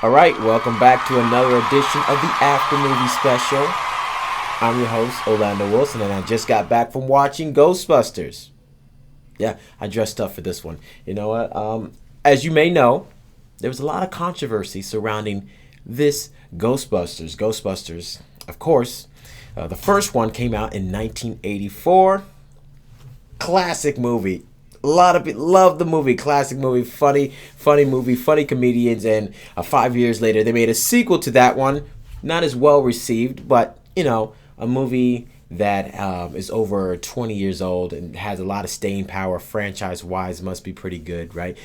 All right, welcome back to another edition of the After Movie Special. I'm your host, Orlando Wilson, and I just got back from watching Ghostbusters. Yeah, I dressed up for this one. You know what? As you may know, there was a lot of controversy surrounding this Ghostbusters. Ghostbusters, of course, the first one came out in 1984. Classic movie. A lot of people love the movie. Classic movie, funny movie, funny comedians. And 5 years later, they made a sequel to that one. Not as well received, but a movie that is over 20 years old and has a lot of staying power. Franchise-wise, must be pretty good, right?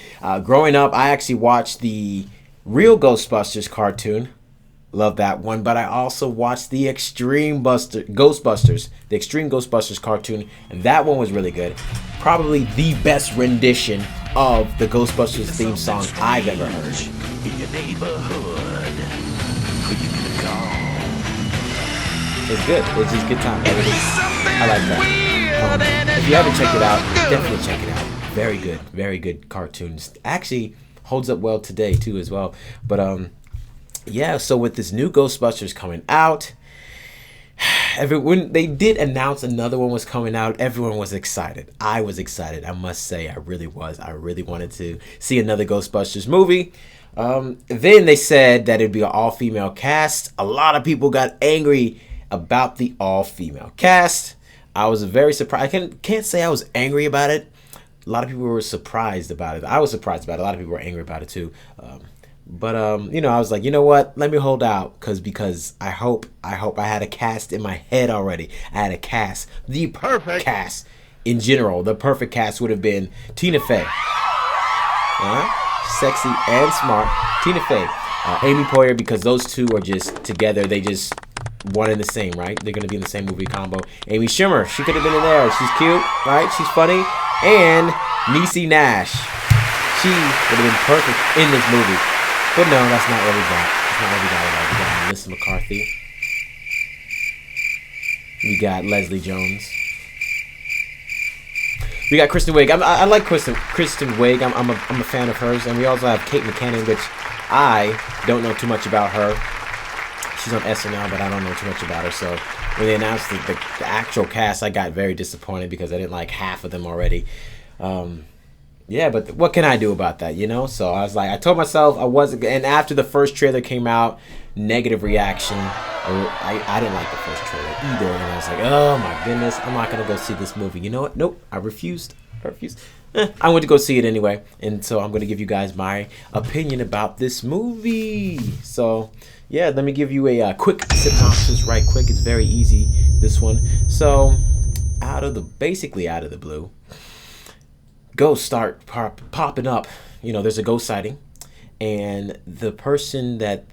Growing up, I actually watched the real Ghostbusters cartoon. Love that one, but I also watched the Ghostbusters, the Extreme Ghostbusters cartoon, and that one was really good. Probably the best rendition of the Ghostbusters theme song I've ever heard. In your neighborhood, who you gonna call? It's good. It's just good time. I like that. If you haven't checked it out, definitely check it out. Very good cartoons. Actually, holds up well today too as well. But yeah, so with this new Ghostbusters coming out, when they did announce another one was coming out, everyone was excited. I was excited, I must say. I really was. I really wanted to see another Ghostbusters movie. Then they said that it'd be an all-female cast. A lot of people got angry about the all-female cast. I was very surprised. I can't say I was angry about it. A lot of people were surprised about it. I was surprised about it. A lot of people were angry about it too. But I was like, you know what? Let me hold out because I hope I had a cast in my head already. I had a cast, the perfect cast in general. The perfect cast would have been Tina Fey, sexy and smart. Tina Fey, Amy Poehler, because those two are just together. They just one and the same, right? They're gonna be in the same movie combo. Amy Schumer, she could have been in there. She's cute, right? She's funny. And Niecy Nash, she would have been perfect in this movie. But no, that's not what we got. That's not what we got at all. We got Melissa McCarthy. We got Leslie Jones. We got Kristen Wiig. I like Kristen Wiig. I'm a fan of hers. And we also have Kate McKinnon, which I don't know too much about her. She's on SNL, but I don't know too much about her. So when they announced the actual cast, I got very disappointed because I didn't like half of them already. Yeah, but what can I do about that, So I was like, I told myself I wasn't, and after the first trailer came out, negative reaction. I didn't like the first trailer either, and I was like, oh my goodness, I'm not gonna go see this movie. You know what? Nope, I refused. I went to go see it anyway, and so I'm gonna give you guys my opinion about this movie. So yeah, let me give you a quick synopsis, right quick. It's very easy, this one. So out of the blue, ghosts start popping up. There's a ghost sighting, and the person that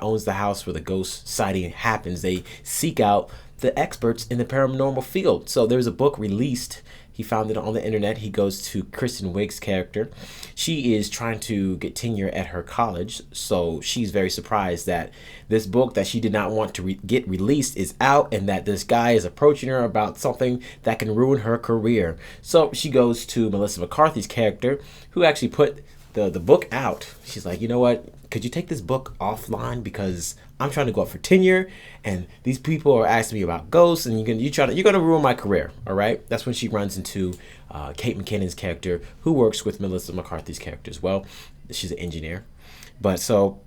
owns the house where the ghost sighting happens, they seek out the experts in the paranormal field. So there's a book released. He found it on the internet. He goes to Kristen Wiig's character. She is trying to get tenure at her college, so she's very surprised that this book that she did not want to get released is out, and that this guy is approaching her about something that can ruin her career. So she goes to Melissa McCarthy's character, who actually put the book out. She's like, you know what? Could you take this book offline, because I'm trying to go up for tenure, and these people are asking me about ghosts, and you're gonna ruin my career. All right. That's when she runs into Kate McKinnon's character, who works with Melissa McCarthy's character as well. She's an engineer, but so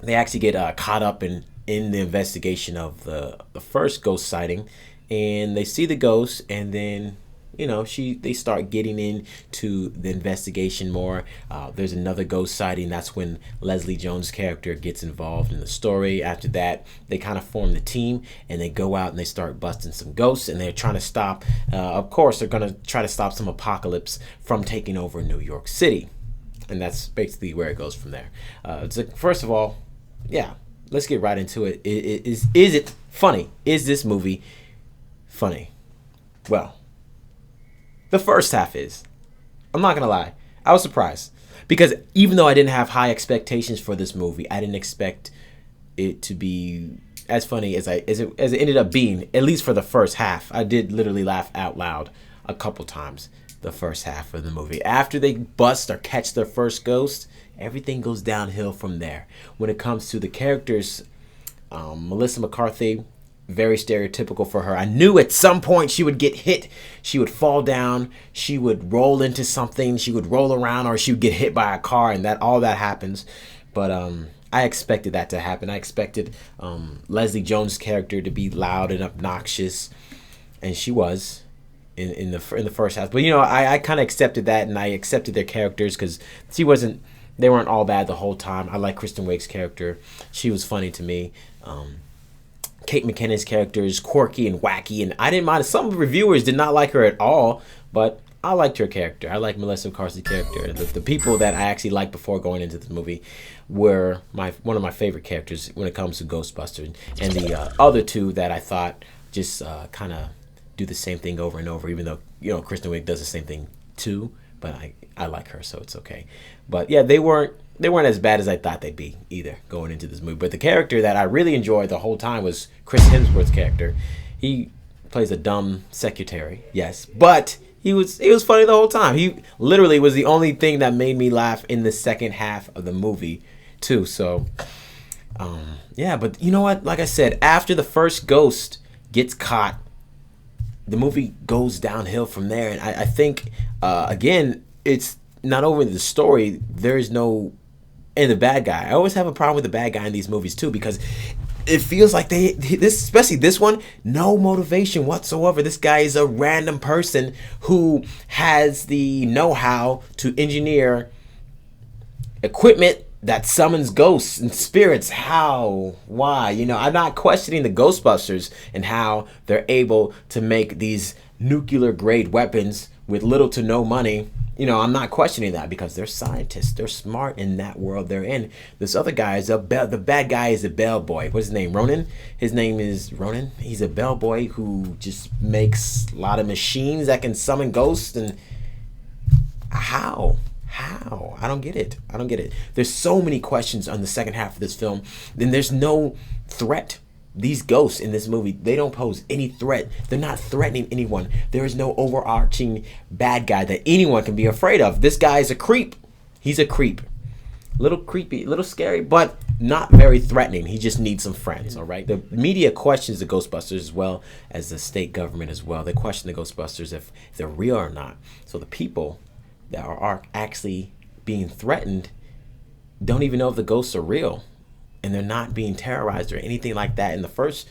they actually get caught up in the investigation of the first ghost sighting, and they see the ghost, and then they start getting into the investigation more. There's another ghost sighting. That's when Leslie Jones' character gets involved in the story. After that, they kind of form the team, and they go out and they start busting some ghosts, and they're trying to stop, of course, they're going to try to stop some apocalypse from taking over New York City. And that's basically where it goes from there. First of all, yeah, let's get right into it. Is it funny? Is this movie funny? Well, the first half is. I'm not going to lie. I was surprised. Because even though I didn't have high expectations for this movie, I didn't expect it to be as funny as it ended up being, at least for the first half. I did literally laugh out loud a couple times the first half of the movie. After they bust or catch their first ghost, everything goes downhill from there. When it comes to the characters, Melissa McCarthy, very stereotypical for her. I knew at some point she would get hit. She would fall down. She would roll into something. She would roll around, or she would get hit by a car, and that all that happens. But I expected that to happen. I expected Leslie Jones' character to be loud and obnoxious, and she was in the first half. But I kind of accepted that, and I accepted their characters because they weren't all bad the whole time. I like Kristen Wiig's character. She was funny to me. Kate McKinnon's character is quirky and wacky, and I didn't mind. Some reviewers did not like her at all, but I liked her character. I like Melissa McCarthy's character. The people that I actually liked before going into this movie were one of my favorite characters when it comes to Ghostbusters, and the other two that I thought just kind of do the same thing over and over, even though Kristen Wiig does the same thing too, but I like her, so it's okay. But yeah, they weren't as bad as I thought they'd be either going into this movie. But the character that I really enjoyed the whole time was Chris Hemsworth's character. He plays a dumb secretary, yes, but he was funny the whole time. He literally was the only thing that made me laugh in the second half of the movie too. So yeah, but you know what? Like I said, after the first ghost gets caught, the movie goes downhill from there. And I think again, it's not only the story. There is no and the bad guy. I always have a problem with the bad guy in these movies too, because it feels like especially this one, no motivation whatsoever. This guy is a random person who has the know-how to engineer equipment that summons ghosts and spirits. How? Why? I'm not questioning the Ghostbusters and how they're able to make these nuclear grade weapons with little to no money. I'm not questioning that because they're scientists. They're smart in that world they're in. This other guy is the bad guy is a bellboy. What's his name? Ronan? His name is Ronan. He's a bellboy who just makes a lot of machines that can summon ghosts. And how? I don't get it. There's so many questions on the second half of this film. Then there's no threat. These ghosts in this movie, they don't pose any threat. They're not threatening anyone. There is no overarching bad guy that anyone can be afraid of. This guy is a creep. He's a creep. Little creepy, little scary, but not very threatening. He just needs some friends, all right? The media questions the Ghostbusters as well as the state government as well. They question the Ghostbusters if they're real or not. So the people that are actually being threatened don't even know if the ghosts are real. And they're not being terrorized or anything like that in the first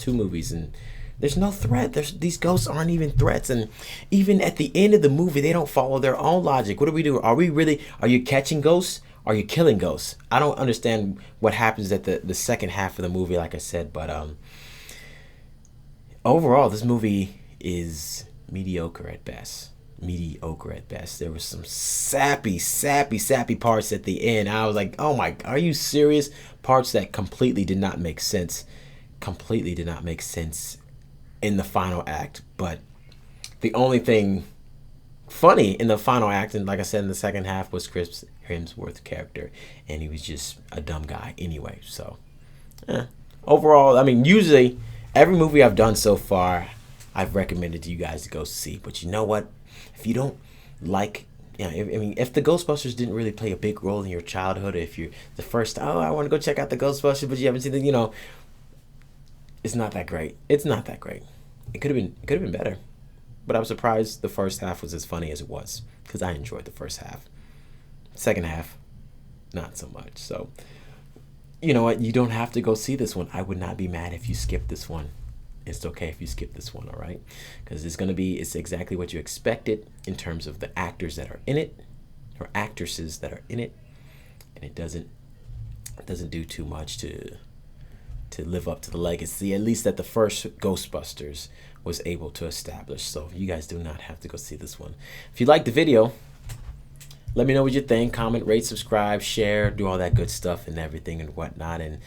two movies. And there's no threat. These ghosts aren't even threats. And even at the end of the movie, they don't follow their own logic. What do we do? Are you catching ghosts? Are you killing ghosts? I don't understand what happens at the second half of the movie, like I said. But overall, this movie is mediocre at best. There was some sappy parts at the end. I was like, oh my, are you serious? Parts that completely did not make sense in the final act. But the only thing funny in the final act, and like I said in the second half, was Chris Hemsworth's character, and he was just a dumb guy anyway. So overall, I mean, usually every movie I've done so far, I've recommended to you guys to go see. But you know what? If you don't like, if the Ghostbusters didn't really play a big role in your childhood, if you're the first, I want to go check out the Ghostbusters, but you haven't seen it, it's not that great. It's not that great. It could have been better, but I was surprised the first half was as funny as it was because I enjoyed the first half. Second half, not so much. So, you know what? You don't have to go see this one. I would not be mad if you skip this one. It's okay if you skip this one, all right? Because it's exactly what you expected in terms of the actors that are in it, or actresses that are in it, and it doesn't do too much to live up to the legacy, at least that the first Ghostbusters was able to establish. So you guys do not have to go see this one. If you liked the video, let me know what you think. Comment, rate, subscribe, share, do all that good stuff and everything and whatnot. And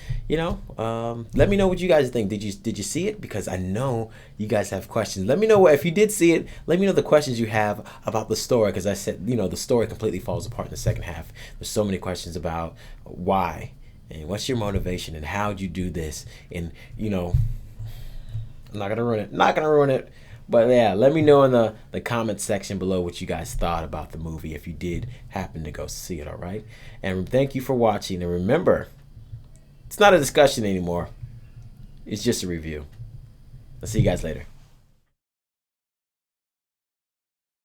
let me know what you guys think. Did you see it? Because I know you guys have questions. Let me know if you did see it. Let me know the questions you have about the story. Because I said, the story completely falls apart in the second half. There's so many questions about why and what's your motivation and how'd you do this. And I'm not gonna ruin it. But yeah, let me know in the comment section below what you guys thought about the movie if you did happen to go see it, all right? And thank you for watching. And remember, it's not a discussion anymore. It's just a review. I'll see you guys later.